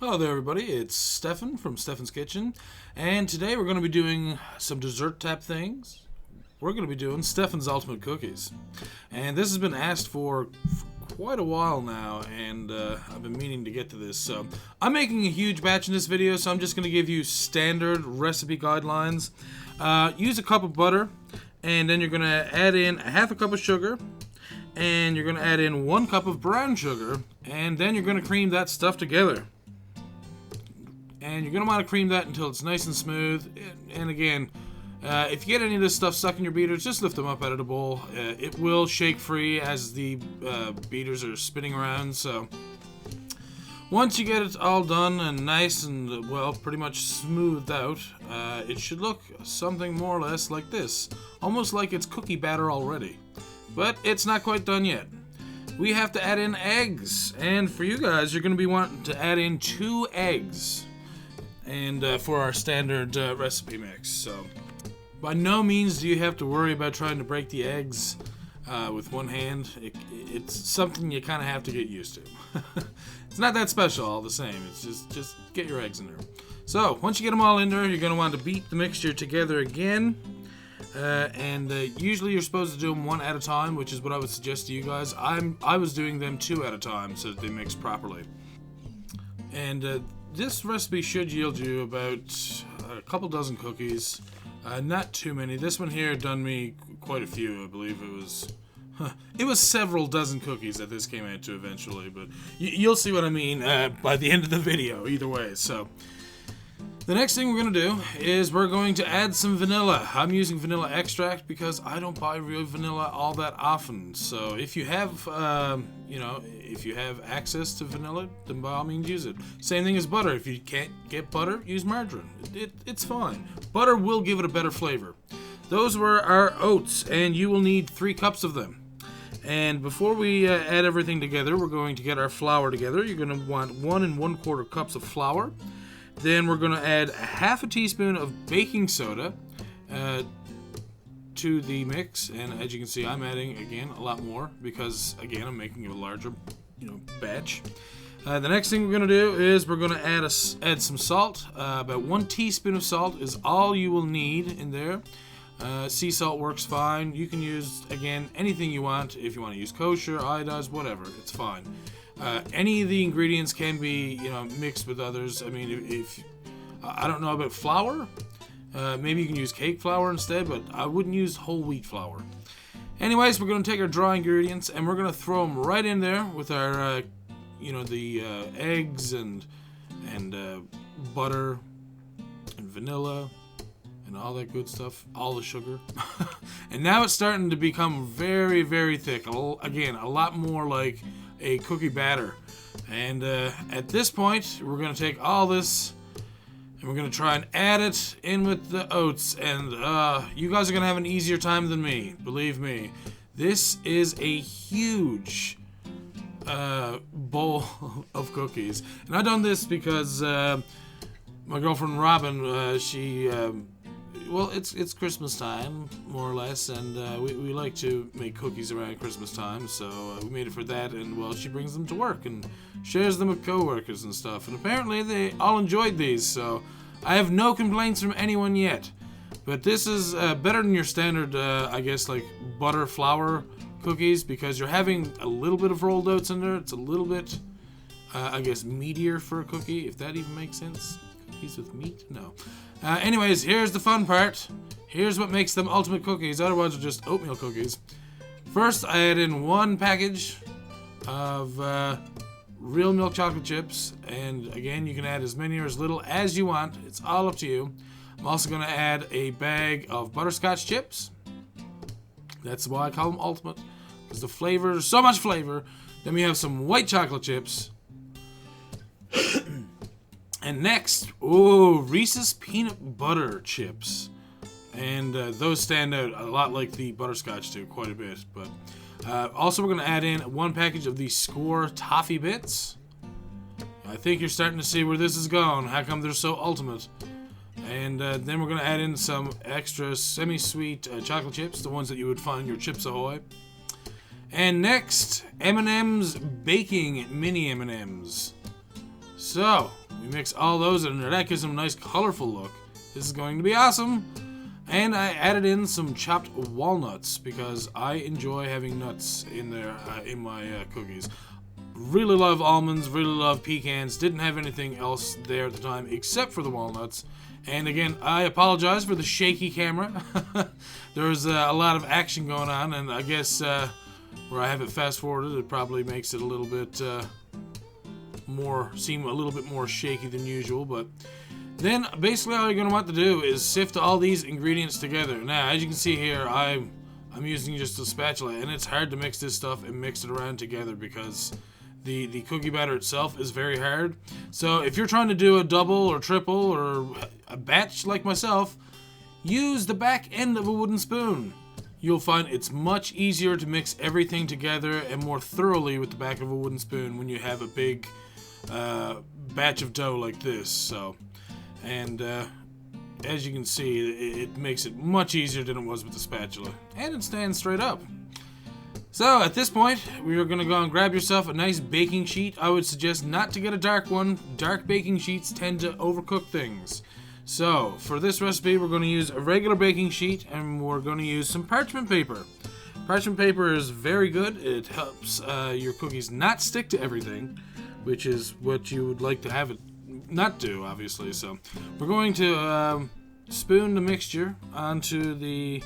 Hello there everybody, it's Stefan from Stefan's Kitchen, and today we're going to be doing some dessert type things. We're going to be doing Stefan's Ultimate Cookies. And this has been asked for quite a while now, and I've been meaning to get to this. So I'm making a huge batch in this video, so I'm just going to give you standard recipe guidelines. Use a cup of butter, and then you're going to add in a half a cup of sugar, and you're going to add in 1 cup of brown sugar, and then you're going to cream that stuff together. And you're going to want to cream that until it's nice and smooth. And again, if you get any of this stuff stuck in your beaters, just lift them up out of the bowl. It will shake free as the beaters are spinning around. So once you get it all done and nice and, well, pretty much smoothed out, it should look something more or less like this. Almost like it's cookie batter already. But it's not quite done yet. We have to add in eggs. And for you guys, you're going to be wanting to add in 2 eggs. And for our standard recipe mix. So by no means do you have to worry about trying to break the eggs with one hand. It's something you kind of have to get used to. It's not that special all the same. It's just get your eggs in there. So once you get them all in there, you're going to want to beat the mixture together again. Usually you're supposed to do them 1 at a time, which is what I would suggest to you guys. I was doing them 2 at a time so that they mix properly. And this recipe should yield you about a couple dozen cookies, not too many. This one here done me quite a few. I believe it was several dozen cookies that this came out to eventually, but you'll see what I mean by the end of the video either way. So the next thing we're going to do is we're going to add some vanilla. I'm using vanilla extract because I don't buy real vanilla all that often. So if you have, if you have access to vanilla, then by all means use it. Same thing as butter. If you can't get butter, use margarine. It's fine. Butter will give it a better flavor. Those were our oats, and you will need 3 cups of them. And before we add everything together, we're going to get our flour together. You're going to want 1 1/4 cups of flour. Then we're going to add a half a teaspoon of baking soda to the mix. And as you can see, I'm adding, again, a lot more because, again, I'm making a larger, batch. The next thing we're going to do is we're going to add some salt. About 1 teaspoon of salt is all you will need in there. Sea salt works fine. You can use, again, anything you want. If you want to use kosher, iodized, whatever, it's fine. Any of the ingredients can be, mixed with others. I mean, if I don't know about flour, maybe you can use cake flour instead, but I wouldn't use whole wheat flour. Anyways, we're going to take our dry ingredients and we're going to throw them right in there with our, the eggs and butter and vanilla and all that good stuff, all the sugar. And now it's starting to become very, very thick. Again, a lot more like a cookie batter. And at this point, we're going to take all this and we're going to try and add it in with the oats. And you guys are going to have an easier time than me, believe me. This is a huge bowl of cookies. And I've done this because my girlfriend Robin, it's Christmas time, more or less, and we like to make cookies around Christmas time, so we made it for that, and, well, she brings them to work and shares them with co-workers and stuff, and apparently they all enjoyed these, so I have no complaints from anyone yet. But this is better than your standard, I guess, like butter flour cookies, because you're having a little bit of rolled oats in there. It's a little bit, I guess, meatier for a cookie, if that even makes sense. Cookies with meat? No. Anyways, here's the fun part. Here's what makes them ultimate cookies. Otherwise, they're just oatmeal cookies. First, I add in 1 package of real milk chocolate chips. And again, you can add as many or as little as you want. It's all up to you. I'm also going to add a bag of butterscotch chips. That's why I call them ultimate. Because the flavor, so much flavor. Then we have some white chocolate chips. And next, Reese's peanut butter chips. And those stand out a lot like the butterscotch do, quite a bit. But also we're going to add in 1 package of the Skor toffee bits. I think you're starting to see where this is going. How come they're so ultimate? And then we're going to add in some extra semi-sweet chocolate chips, the ones that you would find in your Chips Ahoy. And next, M&Ms baking mini M&Ms. So, We mix all those in there. That gives them a nice colorful look. This is going to be awesome. And I added in some chopped walnuts because I enjoy having nuts in there in my cookies. Really love almonds, really love pecans. Didn't have anything else there at the time except for the walnuts. And again, I apologize for the shaky camera. There's a lot of action going on, and I guess where I have it fast forwarded, it probably makes it a little bit seem a little bit more shaky than usual. But then basically all you're going to want to do is sift all these ingredients together. Now, as you can see here, I'm using just a spatula, and it's hard to mix this stuff and mix it around together because the cookie batter itself is very hard. So if you're trying to do a double or triple or a batch like myself, use the back end of a wooden spoon. You'll find it's much easier to mix everything together and more thoroughly with the back of a wooden spoon when you have a big batch of dough like this. So, and as you can see, it makes it much easier than it was with the spatula, and it stands straight up. So at this point, we are going to go and grab yourself a nice baking sheet. I would suggest not to get a dark one. Dark baking sheets tend to overcook things. So for this recipe, we're going to use a regular baking sheet, and we're going to use some parchment paper. Parchment paper is very good. It helps your cookies not stick to everything, which is what you would like to have it not do, obviously. So we're going to spoon the mixture onto the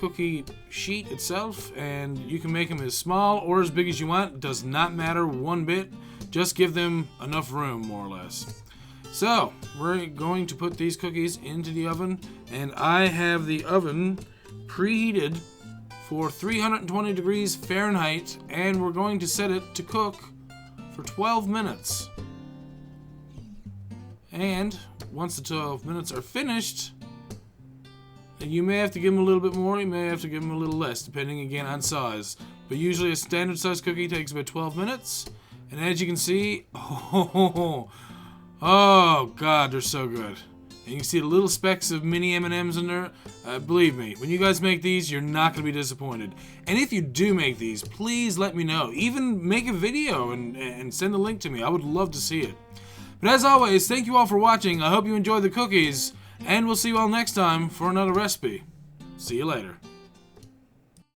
cookie sheet itself, and you can make them as small or as big as you want. It does not matter one bit. Just give them enough room, more or less. So we're going to put these cookies into the oven, and I have the oven preheated for 320 degrees Fahrenheit, and we're going to set it to cook for 12 minutes. And once the 12 minutes are finished, you may have to give them a little bit more, you may have to give them a little less, depending again on size. But usually a standard size cookie takes about 12 minutes. And as you can see, oh God, they're so good. And you can see the little specks of mini M&Ms in there. Believe me, when you guys make these, you're not going to be disappointed. And if you do make these, please let me know. Even make a video and send a link to me. I would love to see it. But as always, thank you all for watching. I hope you enjoyed the cookies. And we'll see you all next time for another recipe. See you later.